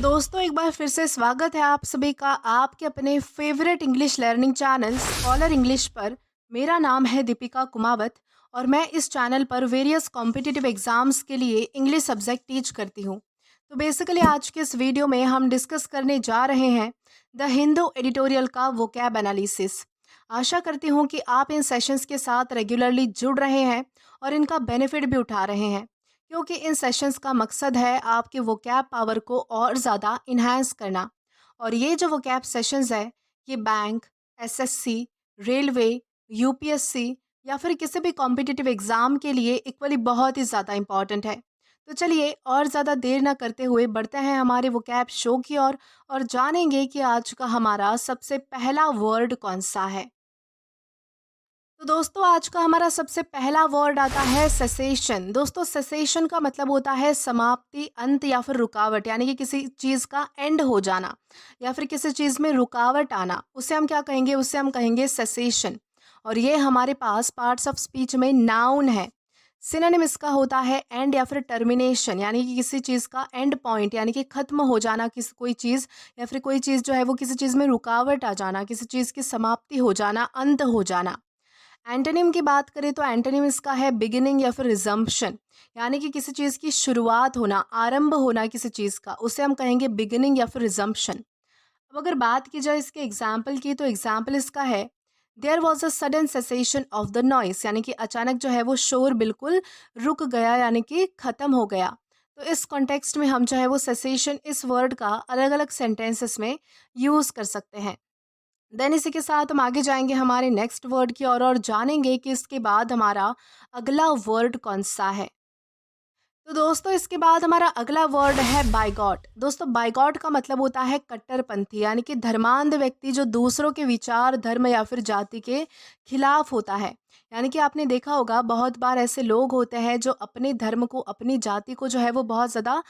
दोस्तों एक बार फिर से स्वागत है आप सभी का आपके अपने favourite English learning channel scholar English पर। मेरा नाम है दीपिका कुमावत और मैं इस चैनल पर वेरियस कॉम्पिटिटिव एग्जाम्स के लिए इंग्लिश सब्जेक्ट टीच करती हूँ। तो बेसिकली आज के इस वीडियो में हम डिस्कस करने जा रहे हैं द हिंदू एडिटोरियल का वोकैब एनालिसिस। आशा करती हूँ कि आप इन सेशंस के साथ रेगुलरली जुड़ रहे हैं और इनका बेनिफिट भी उठा रहे हैं, क्योंकि इन सेशंस का मकसद है आपके वोकैब पावर को और ज़्यादा इन्हांस करना। और ये जो वोकैब सेशंस है ये बैंक, एसएससी, रेलवे, यूपीएससी या फिर किसी भी कॉम्पिटिटिव एग्ज़ाम के लिए इक्वली बहुत ही ज़्यादा इम्पॉर्टेंट है। तो चलिए और ज़्यादा देर ना करते हुए बढ़ते हैं हमारे वोकैब शो की ओर और जानेंगे कि आज का हमारा सबसे पहला वर्ड कौन सा है। तो दोस्तों आज का हमारा सबसे पहला वर्ड आता है सेसेशन। दोस्तों सेसेशन का मतलब होता है समाप्ति, अंत या फिर रुकावट, यानी कि किसी चीज़ का एंड हो जाना या फिर किसी चीज़ में रुकावट आना, उसे हम क्या कहेंगे, उसे हम कहेंगे सेसेशन। और ये हमारे पास पार्ट्स ऑफ स्पीच में नाउन है। सिनोनिम इसका होता है एंड या फिर टर्मिनेशन, यानी कि किसी चीज़ का एंड पॉइंट, यानी कि ख़त्म हो जाना किसी कोई चीज़, या फिर कोई चीज़ जो है वो किसी चीज़ में रुकावट आ जाना, किसी चीज़ की समाप्ति हो जाना, अंत हो जाना। एंटोनिम की बात करें तो एंटोनिम इसका है बिगिनिंग या फिर रिजम्पशन, यानी कि किसी चीज़ की शुरुआत होना, आरंभ होना किसी चीज़ का, उसे हम कहेंगे बिगिनिंग या फिर रिजम्पशन। अब अगर बात की जाए इसके एग्जाम्पल की, तो एग्जाम्पल इसका है there was a sudden cessation of the noise, यानी कि अचानक जो है वो शोर बिल्कुल रुक गया, यानी कि ख़त्म हो गया। तो इस कॉन्टेक्स्ट में हम जो है वो सेसेशन इस वर्ड का अलग अलग सेंटेंसेस में यूज़ कर सकते हैं। देन इसी के साथ हम आगे जाएंगे हमारे नेक्स्ट वर्ड की और जानेंगे कि इसके बाद हमारा अगला वर्ड कौन सा है। तो दोस्तों इसके बाद हमारा अगला वर्ड है बाइगॉट। दोस्तों बाइगॉट का मतलब होता है कट्टरपंथी, यानी कि धर्मांध व्यक्ति जो दूसरों के विचार, धर्म या फिर जाति के खिलाफ होता है। यानी कि आपने देखा होगा बहुत बार ऐसे लोग होते हैं जो अपने धर्म को, अपनी जाति को जो है वो बहुत ज़्यादा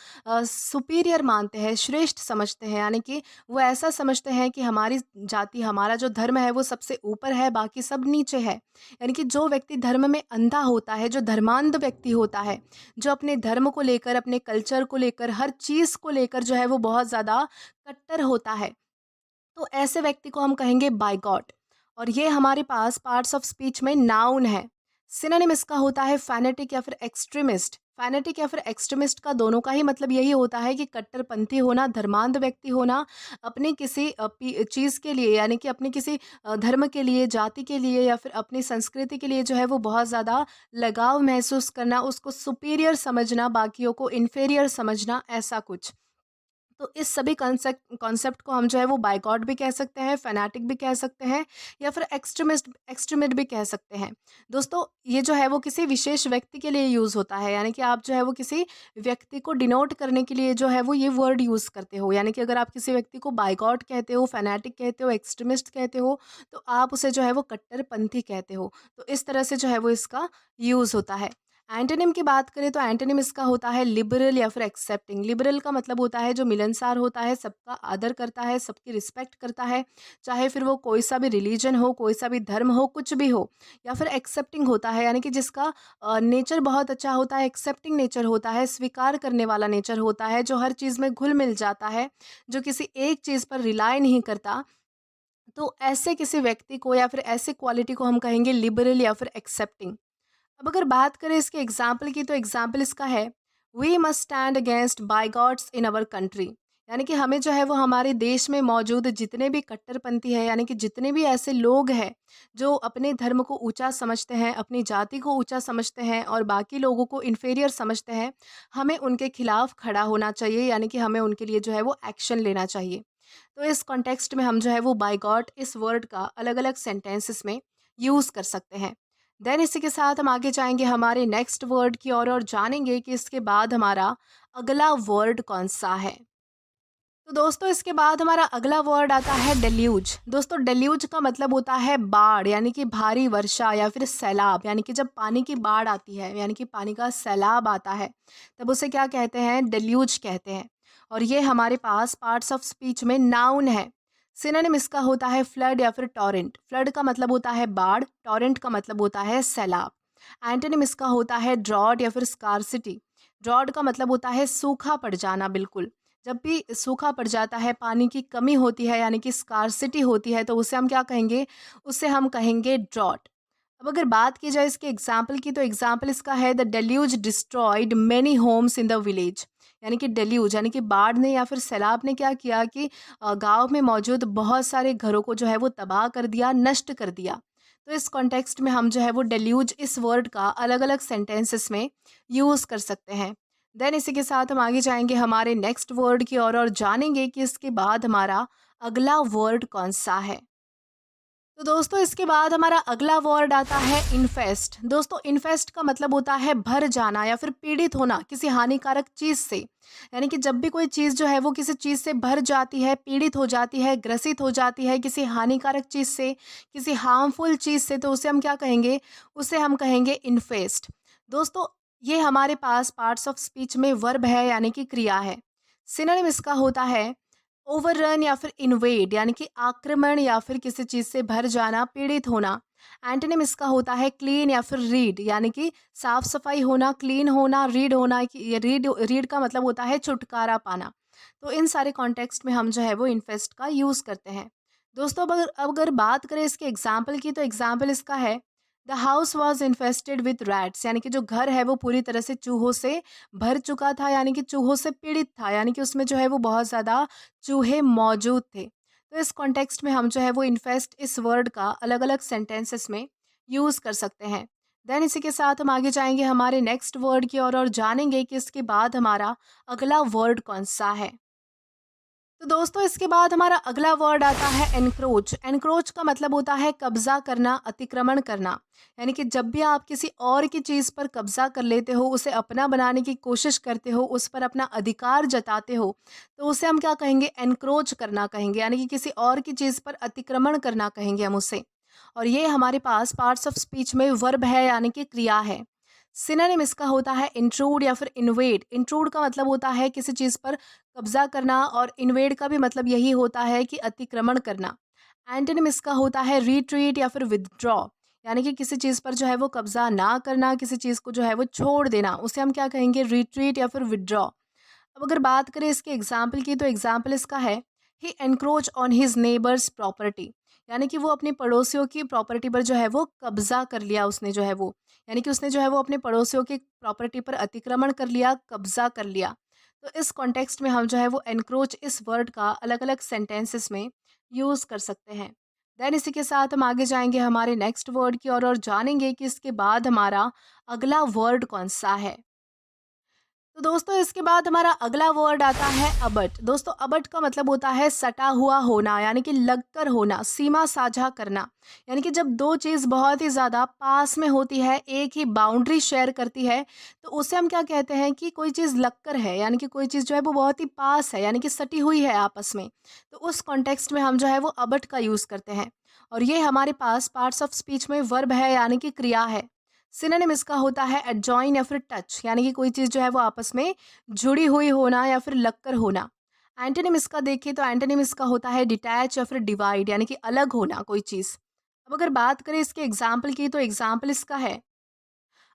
सुपीरियर मानते हैं, श्रेष्ठ समझते हैं, यानी कि वो ऐसा समझते हैं कि हमारी जाति, हमारा जो धर्म है वो सबसे ऊपर है, बाकी सब नीचे है। यानी कि जो व्यक्ति धर्म में अंधा होता है, जो धर्मांध व्यक्ति होता है, जो अपने धर्म को लेकर, अपने कल्चर को लेकर, हर चीज़ को लेकर जो है वो बहुत ज़्यादा कट्टर होता है, तो ऐसे व्यक्ति को हम कहेंगे बाइगॉट। और ये हमारे पास पार्ट्स ऑफ स्पीच में नाउन है। सिनोनिम इसका होता है फैनेटिक या फिर एक्सट्रीमिस्ट। फैनेटिक या फिर एक्सट्रीमिस्ट का दोनों का ही मतलब यही होता है कि कट्टरपंथी होना, धर्मांध व्यक्ति होना, अपनी किसी चीज़ के लिए, यानी कि अपने किसी धर्म के लिए, जाति के लिए या फिर अपनी संस्कृति के लिए जो है वो बहुत ज़्यादा लगाव महसूस करना, उसको सुपीरियर समझना, बाकियों को इन्फीरियर समझना, ऐसा कुछ। तो इस सभी कॉन्सेप्ट कॉन्सेप्ट को हम जो है वो बाइकॉट भी कह सकते हैं, फैनाटिक भी कह सकते हैं या फिर एक्सट्रीमिस्ट भी कह सकते हैं। दोस्तों ये जो है वो किसी विशेष व्यक्ति के लिए यूज़ होता है, यानी कि आप जो है वो किसी व्यक्ति को डिनोट करने के लिए जो है वो ये वर्ड यूज़ करते हो। यानी कि अगर आप किसी व्यक्ति को बाइकॉट कहते हो, फैनाटिक कहते हो, एक्सट्रीमिस्ट कहते हो, तो आप उसे जो है वो कट्टरपंथी कहते हो। तो इस तरह से जो है वो इसका यूज़ होता है। एंटोनिम की बात करें तो एंटोनिम इसका होता है लिबरल या फिर एक्सेप्टिंग। लिबरल का मतलब होता है जो मिलनसार होता है, सबका आदर करता है, सबकी रिस्पेक्ट करता है, चाहे फिर वो कोई सा भी रिलीजन हो, कोई सा भी धर्म हो, कुछ भी हो। या फिर एक्सेप्टिंग होता है, यानी कि जिसका नेचर बहुत अच्छा होता है, एक्सेप्टिंग नेचर होता है, स्वीकार करने वाला नेचर होता है, जो हर चीज़ में घुल मिल जाता है, जो किसी एक चीज़ पर रिलाय नहीं करता। तो ऐसे किसी व्यक्ति को या फिर ऐसे क्वालिटी को हम कहेंगे लिबरल या फिर एक्सेप्टिंग। अब अगर बात करें इसके एग्जाम्पल की, तो एग्जाम्पल इसका है we must stand against bigots in our country. यानी कि हमें जो है वो हमारे देश में मौजूद जितने भी कट्टरपंथी है, यानी कि जितने भी ऐसे लोग हैं जो अपने धर्म को ऊंचा समझते हैं, अपनी जाति को ऊंचा समझते हैं और बाकी लोगों को इन्फीरियर समझते हैं, हमें उनके खिलाफ खड़ा होना चाहिए, यानी कि हमें उनके लिए जो है वो एक्शन लेना चाहिए। तो इस कॉन्टेक्स्ट में हम जो है वो बाइगॉट इस वर्ड का अलग अलग सेंटेंसेस में यूज़ कर सकते हैं। देन इसी के साथ हम आगे जाएंगे हमारे नेक्स्ट वर्ड की ओर और जानेंगे कि इसके बाद हमारा अगला वर्ड कौन सा है। तो दोस्तों इसके बाद हमारा अगला वर्ड आता है डेल्यूज। दोस्तों डेल्यूज का मतलब होता है बाढ़, यानी कि भारी वर्षा या फिर सैलाब, यानी कि जब पानी की बाढ़ आती है, यानी कि पानी का सैलाब आता है, तब उसे क्या कहते हैं, डेल्यूज कहते हैं। और ये हमारे पास पार्ट्स ऑफ स्पीच में नाउन है। सिनोनिम इसका होता है फ्लड या फिर टॉरेंट। फ्लड का मतलब होता है बाढ़, टॉरेंट का मतलब होता है सैलाब। एंटोनिम इसका होता है ड्रॉट या फिर स्कारसिटी। ड्रॉट का मतलब होता है सूखा पड़ जाना बिल्कुल। जब भी सूखा पड़ जाता है, पानी की कमी होती है यानी कि स्कार्सिटी होती है, तो उसे हम क्या कहेंगे? उसे हम कहेंगे ड्रॉट। अब अगर बात की जाए इसके एग्जाम्पल की, तो एग्जाम्पल इसका है the deluge destroyed many homes in the village. यानी कि डेल्यूज यानी कि बाढ़ ने या फिर सैलाब ने क्या किया कि गांव में मौजूद बहुत सारे घरों को जो है वो तबाह कर दिया, नष्ट कर दिया। तो इस कॉन्टेक्स्ट में हम जो है वो डेल्यूज इस वर्ड का अलग अलग सेंटेंसेस में यूज़ कर सकते हैं। देन इसी के साथ हम आगे जाएंगे हमारे नेक्स्ट वर्ड की ओर और जानेंगे कि इसके बाद हमारा अगला वर्ड कौन सा है। तो दोस्तों इसके बाद हमारा अगला वर्ड आता है इन्फेस्ट। दोस्तों इन्फेस्ट का मतलब होता है भर जाना या फिर पीड़ित होना किसी हानिकारक चीज से। यानी कि जब भी कोई चीज जो है वो किसी चीज से भर जाती है, पीड़ित हो जाती है, ग्रसित हो जाती है किसी हानिकारक चीज से, किसी हार्मफुल चीज से, तो उसे हम क्या कहेंगे? उसे हम कहेंगे इन्फेस्ट। दोस्तों ये हमारे पास पार्ट्स ऑफ स्पीच में वर्ब है यानी कि क्रिया है। सिनोनिम इसका होता है ओवररन या फिर इन्वेड यानी कि आक्रमण या फिर किसी चीज से भर जाना, पीड़ित होना। एंटोनिम इसका होता है क्लीन या फिर रीड यानी कि साफ सफाई होना, क्लीन होना, रीड होना। कि ये रीड रीड का मतलब होता है छुटकारा पाना। तो इन सारे कॉन्टेक्स्ट में हम जो है वो इन्फेस्ट का यूज करते हैं। दोस्तों अब अगर बात करें इसके एग्जाम्पल की, तो एग्जाम्पल इसका है the house was infested with rats. यानी कि जो घर है वो पूरी तरह से चूहों से भर चुका था, यानी कि चूहों से पीड़ित था, यानी कि उसमें जो है वो बहुत ज़्यादा चूहे मौजूद थे। तो इस कॉन्टेक्स्ट में हम जो है वो इन्फेस्ट इस वर्ड का अलग अलग सेंटेंसेस में यूज़ कर सकते हैं। देन इसी के साथ हम आगे जाएंगे हमारे नेक्स्ट वर्ड की ओर और जानेंगे कि इसके बाद हमारा अगला वर्ड कौन सा है। तो दोस्तों इसके बाद हमारा अगला वर्ड आता है एनक्रोच। एनक्रोच का मतलब होता है कब्जा करना, अतिक्रमण करना। यानी कि जब भी आप किसी और की चीज़ पर कब्जा कर लेते हो, उसे अपना बनाने की कोशिश करते हो, उस पर अपना अधिकार जताते हो, तो उसे हम क्या कहेंगे? एनक्रोच करना कहेंगे। यानी कि किसी और की चीज़ पर अतिक्रमण करना कहेंगे हम उसे। और ये हमारे पास पार्ट्स ऑफ स्पीच में वर्ब है यानी कि क्रिया है। सिनोनिम इसका होता है इंट्रूड या फिर इन्वेड। इंट्रूड का मतलब होता है किसी चीज़ पर कब्जा करना, और इन्वेड का भी मतलब यही होता है कि अतिक्रमण करना। एंटोनिम इसका होता है रिट्रीट या फिर विदड्रॉ। यानी कि किसी चीज़ पर जो है वो कब्जा ना करना, किसी चीज़ को जो है वो छोड़ देना, उसे हम क्या कहेंगे? रिट्रीट या फिर विदड्रॉ। अब अगर बात करें इसके एग्जाम्पल की, तो एग्जाम्पल इसका है he encroach on his neighbours property. यानी कि वो अपने पड़ोसियों की प्रॉपर्टी पर जो है वो कब्जा कर लिया, उसने जो है वो, यानी कि उसने जो है वो अपने पड़ोसियों की प्रॉपर्टी पर अतिक्रमण कर लिया, कब्जा कर लिया। तो इस कॉन्टेक्स्ट में हम जो है वो एनक्रोच इस वर्ड का अलग अलग सेंटेंसेस में यूज़ कर सकते हैं। देन इसी के साथ हम आगे जाएंगे हमारे नेक्स्ट वर्ड की ओर और जानेंगे कि इसके बाद हमारा अगला वर्ड कौन सा है। तो दोस्तों इसके बाद हमारा अगला वर्ड आता है अबट। दोस्तों अबट का मतलब होता है सटा हुआ होना, यानी कि लगकर होना, सीमा साझा करना। यानी कि जब दो चीज़ बहुत ही ज़्यादा पास में होती है, एक ही बाउंड्री शेयर करती है, तो उसे हम क्या कहते हैं? कि कोई चीज़ लगकर है, यानी कि कोई चीज़ जो है वो बहुत ही पास है, यानी कि सटी हुई है आपस में। तो उस कॉन्टेक्स्ट में हम जो है वो अबट का यूज़ करते हैं। और ये हमारे पास पार्ट्स ऑफ स्पीच में वर्ब है यानी कि क्रिया है। सिनोनिम इसका होता है एडजॉइन या फिर टच। यानी कि कोई चीज़ जो है वो आपस में जुड़ी हुई होना या फिर लगकर होना। एंटोनिम इसका देखिए तो एंटोनिम इसका होता है डिटैच या फिर डिवाइड, यानी कि अलग होना कोई चीज़। अब अगर बात करें इसके एग्जाम्पल की, तो एग्जाम्पल इसका है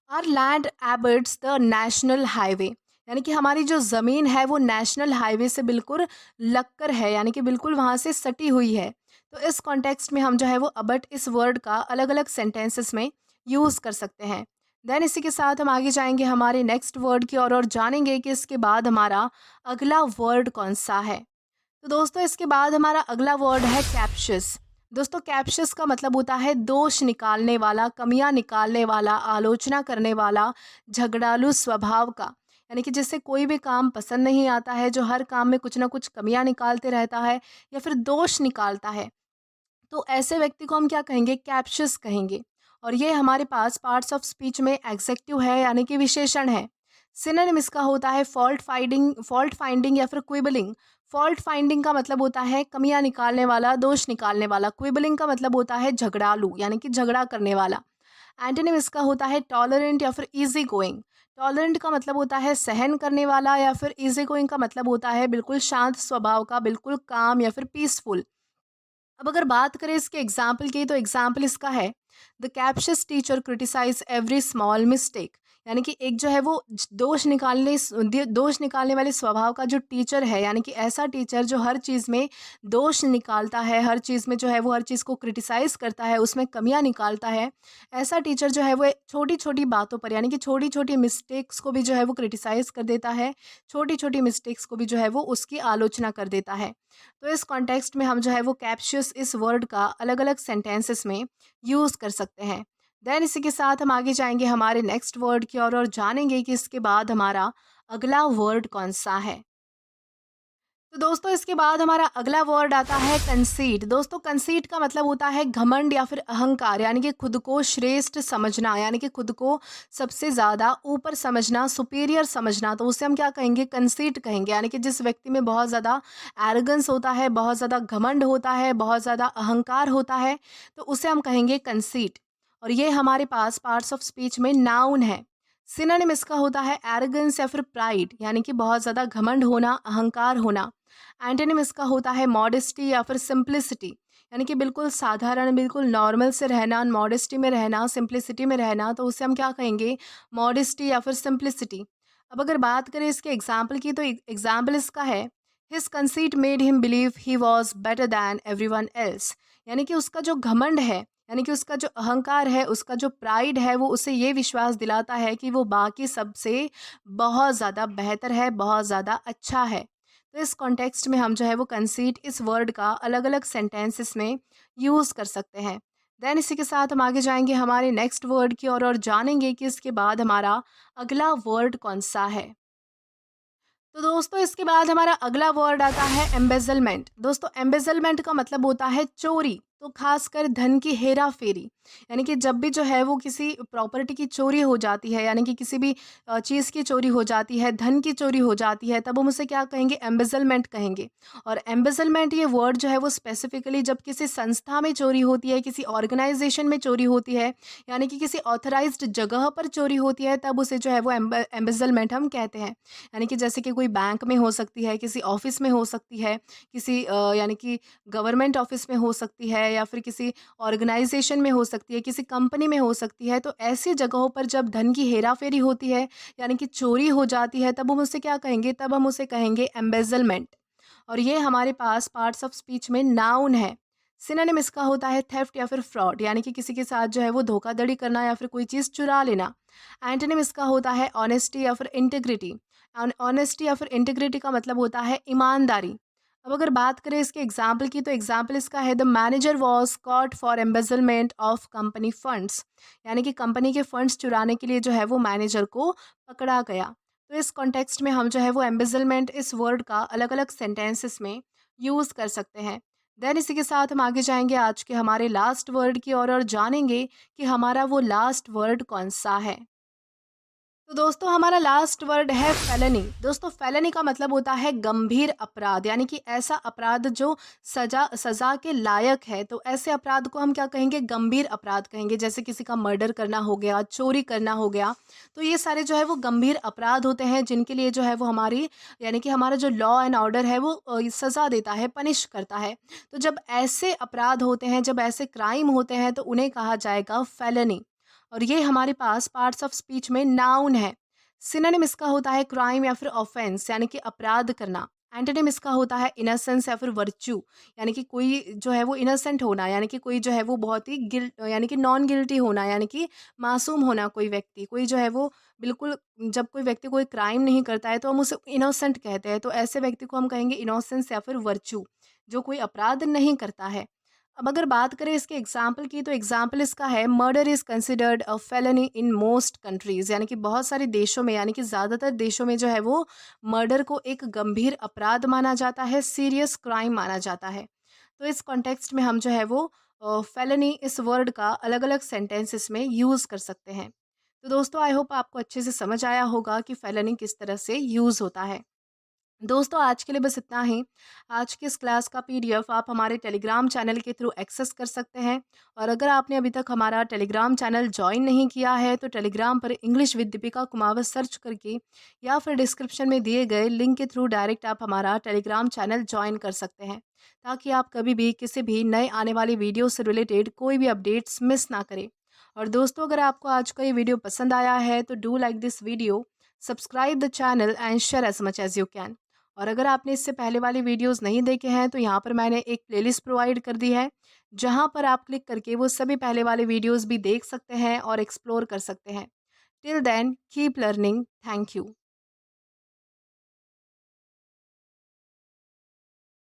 our land abuts the national highway. यानी कि हमारी जो ज़मीन है वो नेशनल हाईवे से बिल्कुल लगकर है, यानी कि बिल्कुल वहाँ से सटी हुई है। तो इस कॉन्टेक्स्ट में हम जो है वो अबट इस वर्ड का अलग अलग सेंटेंसेस में यूज़ कर सकते हैं। देन इसी के साथ हम आगे जाएंगे हमारे नेक्स्ट वर्ड की ओर और जानेंगे कि इसके बाद हमारा अगला वर्ड कौन सा है। तो दोस्तों इसके बाद हमारा अगला वर्ड है कैप्शियस। दोस्तों कैप्शियस का मतलब होता है दोष निकालने वाला, कमियां निकालने वाला, आलोचना करने वाला, झगड़ालू स्वभाव का। यानी कि जिससे कोई भी काम पसंद नहीं आता है, जो हर काम में कुछ ना कुछ कमियां निकालते रहता है या फिर दोष निकालता है, तो ऐसे व्यक्ति को हम क्या कहेंगे? कैप्शियस कहेंगे। और ये हमारे पास पार्ट्स ऑफ स्पीच में एग्जेक्टिव है यानी कि विशेषण है। सिनोनिम इसका होता है फॉल्ट फाइंडिंग या फिर क्विबलिंग। फॉल्ट फाइंडिंग का मतलब होता है कमियां निकालने वाला, दोष निकालने वाला। क्विबलिंग का मतलब होता है झगड़ालू, यानी कि झगड़ा करने वाला। एंटोनिम इसका होता है टॉलरेंट या फिर इजी गोइंग। टॉलरेंट का मतलब होता है सहन करने वाला, या फिर इजी गोइंग का मतलब होता है बिल्कुल शांत स्वभाव का, बिल्कुल काम या फिर पीसफुल। अब अगर बात करें इसके एग्जाम्पल की, तो एग्जाम्पल इसका है the captious teacher criticise every small mistake. यानी कि एक जो है वो दोष निकालने वाले स्वभाव का जो टीचर है, यानी कि ऐसा टीचर जो हर चीज़ में दोष निकालता है, हर चीज़ में जो है वो हर चीज़ को क्रिटिसाइज़ करता है, उसमें कमियाँ निकालता है। ऐसा टीचर जो है वो छोटी-छोटी बातों पर, यानी कि छोटी-छोटी मिस्टेक्स को भी जो है वो क्रिटिसाइज़ कर देता है, छोटी-छोटी मिस्टेक्स को भी जो है वो उसकी आलोचना कर देता है। तो इस कॉन्टेक्स्ट में हम जो है वो कैप्शियस इस वर्ड का अलग-अलग सेंटेंसेस में यूज़ कर सकते हैं। देन इसी के साथ हम आगे जाएँगे हमारे नेक्स्ट वर्ड की ओर और जानेंगे कि इसके बाद हमारा अगला वर्ड कौन-सा है। तो दोस्तों इसके बाद हमारा अगला वर्ड आता है कंसीट। दोस्तों कंसीट का मतलब होता है घमंड या फिर अहंकार, यानी कि खुद को श्रेष्ठ समझना, यानी कि खुद को सबसे ज़्यादा ऊपर समझना, सुपीरियर समझना। तो उसे हम क्या कहेंगे? कंसीट कहेंगे। यानी कि जिस व्यक्ति में बहुत ज़्यादा एरोगेंस होता है, बहुत ज़्यादा घमंड होता है, बहुत ज़्यादा अहंकार होता है, तो उसे हम कहेंगे कंसीट। और ये हमारे पास पार्ट्स ऑफ स्पीच में नाउन है। सिनोनिम इसका होता है एरोगेंस या फिर प्राइड, यानी कि बहुत ज़्यादा घमंड होना, अहंकार होना। एंटोनिम इसका होता है मॉडेस्टी या फिर सिंप्लिसिटी, यानी कि बिल्कुल साधारण, बिल्कुल नॉर्मल से रहना, मॉडेस्टी में रहना, सिंप्लिसिटी में रहना। तो उसे हम क्या कहेंगे? मॉडेस्टी या फिर सिंप्लिसिटी। अब अगर बात करें इसके एग्जाम्पल की, तो एग्जाम्पल इसका है his conceit made him believe he was better than everyone else. यानी कि उसका जो घमंड है, यानी कि उसका जो अहंकार है, उसका जो प्राइड है, वो उसे ये विश्वास दिलाता है कि वो बाकी सबसे बहुत ज़्यादा बेहतर है, बहुत ज़्यादा अच्छा है। तो इस कॉन्टेक्स्ट में हम जो है वो कंसीट इस वर्ड का अलग-अलग सेंटेंसेस में यूज़ कर सकते हैं। देन इसी के साथ हम आगे जाएँगे हमारे नेक्स्ट वर्ड की ओर और जानेंगे कि इसके बाद हमारा अगला वर्ड कौन-सा है। तो दोस्तों इसके बाद हमारा अगला वर्ड आता है एम्बेजलमेंट। दोस्तों एम्बेजलमेंट का मतलब होता है चोरी, तो खासकर धन की हेरा फेरी। यानी कि जब भी जो है वो किसी प्रॉपर्टी की चोरी हो जाती है, यानी कि किसी भी चीज़ की चोरी हो जाती है, धन की चोरी हो जाती है, तब हम उसे क्या कहेंगे? एम्बेजलमेंट कहेंगे। और एम्बेजलमेंट ये वर्ड जो है वो स्पेसिफिकली जब किसी संस्था में चोरी होती है, किसी ऑर्गेनाइजेशन में चोरी होती है, यानी कि किसी ऑथराइज्ड जगह पर चोरी होती है, तब उसे जो है वो एम्बेजलमेंट हम कहते हैं। यानी कि जैसे कि कोई बैंक में हो सकती है, किसी ऑफ़िस में हो सकती है, किसी यानी कि गवर्नमेंट ऑफ़िस में हो सकती है, या फिर किसी ऑर्गेनाइज़ेशन में हो सकती है, किसी कंपनी में हो सकती है। तो ऐसी जगहों पर जब धन की हेरा-फेरी होती है, यानी कि चोरी हो जाती है, तब हम उसे क्या कहेंगे? तब हम उसे कहेंगे एम्बेज़लमेंट। और ये हमारे पास पार्ट्स ऑफ स्पीच में नाउन है। सिनोनिम इसका होता है थेफ्ट या फिर फ्रॉड, यानी कि किसी के साथ जो है वो धोखाधड़ी करना या फिर कोई चीज़ चुरा लेना। एंटोनिम इसका होता है ऑनेस्टी या फिर इंटीग्रिटी। ऑनेस्टी या फिर इंटीग्रिटी का मतलब होता है ईमानदारी। अब अगर बात करें इसके एग्जाम्पल की, तो एग्जाम्पल इसका है the manager was caught for embezzlement of company funds. यानी कि कंपनी के फंड्स चुराने के लिए जो है वो मैनेजर को पकड़ा गया। तो इस कॉन्टेक्स्ट में हम जो है वो एम्बेजलमेंट इस वर्ड का अलग अलग सेंटेंसेस में यूज़ कर सकते हैं। देन इसी के साथ हम आगे जाएंगे आज के हमारे लास्ट वर्ड की ओर और जानेंगे कि हमारा वो लास्ट वर्ड कौन सा है। तो दोस्तों हमारा लास्ट वर्ड है फेलनी। दोस्तों फेलनी का मतलब होता है गंभीर अपराध, यानी कि ऐसा अपराध जो सजा के लायक है। तो ऐसे अपराध को हम क्या कहेंगे? गंभीर अपराध कहेंगे। जैसे किसी का मर्डर करना हो गया, चोरी करना हो गया। तो ये सारे जो है वो गंभीर अपराध होते हैं, जिनके लिए जो है वो हमारी, यानी कि हमारा जो लॉ एंड ऑर्डर है वो सजा देता है, पनिश करता है। तो जब ऐसे अपराध होते हैं, जब ऐसे क्राइम होते हैं, तो उन्हें कहा जाएगा फेलनी। और ये हमारे पास पार्ट्स ऑफ स्पीच में नाउन है। सिनोनिम इसका होता है क्राइम या फिर ऑफेंस, यानी कि अपराध करना। एंटोनिम इसका होता है इनोसेंस या फिर वर्च्यू, यानी कि कोई जो है वो इनोसेंट होना, यानी कि कोई जो है वो बहुत ही यानी कि नॉन गिल्टी होना, यानी कि मासूम होना। कोई व्यक्ति, कोई जो है वो बिल्कुल, जब कोई व्यक्ति कोई क्राइम नहीं करता है तो हम उसे इनोसेंट कहते हैं। तो ऐसे व्यक्ति को हम कहेंगे इनोसेंस या फिर वर्च्यू, जो कोई अपराध नहीं करता है। अब अगर बात करें इसके एग्जाम्पल की, तो एग्जाम्पल इसका है murder is considered a felony in most countries. यानी कि बहुत सारे देशों में, यानी कि ज़्यादातर देशों में जो है वो मर्डर को एक गंभीर अपराध माना जाता है, सीरियस क्राइम माना जाता है। तो इस कॉन्टेक्स्ट में हम जो है वो फेलनी इस वर्ड का अलग अलग सेंटेंसेस में यूज़ कर सकते हैं। तो दोस्तों आई होप आपको अच्छे से समझ आया होगा कि फेलनी किस तरह से यूज़ होता है। दोस्तों आज के लिए बस इतना ही। आज की इस क्लास का पीडीएफ आप हमारे टेलीग्राम चैनल के थ्रू एक्सेस कर सकते हैं। और अगर आपने अभी तक हमारा टेलीग्राम चैनल ज्वाइन नहीं किया है, तो टेलीग्राम पर English with Deepika Kumawat search करके या फिर डिस्क्रिप्शन में दिए गए लिंक के थ्रू डायरेक्ट आप हमारा टेलीग्राम चैनल ज्वाइन कर सकते हैं, ताकि आप कभी भी किसी भी नए आने वाली वीडियो से रिलेटेड कोई भी अपडेट्स मिस ना करें। और दोस्तों, अगर आपको आज का ये वीडियो पसंद आया है तो do like this video, subscribe the channel and share as much as you can. और अगर आपने इससे पहले वाले वीडियोस नहीं देखे हैं तो यहाँ पर मैंने एक प्लेलिस्ट प्रोवाइड कर दी है, जहाँ पर आप क्लिक करके वो सभी पहले वाले वीडियोस भी देख सकते हैं और एक्सप्लोर कर सकते हैं। Till then keep learning. Thank you.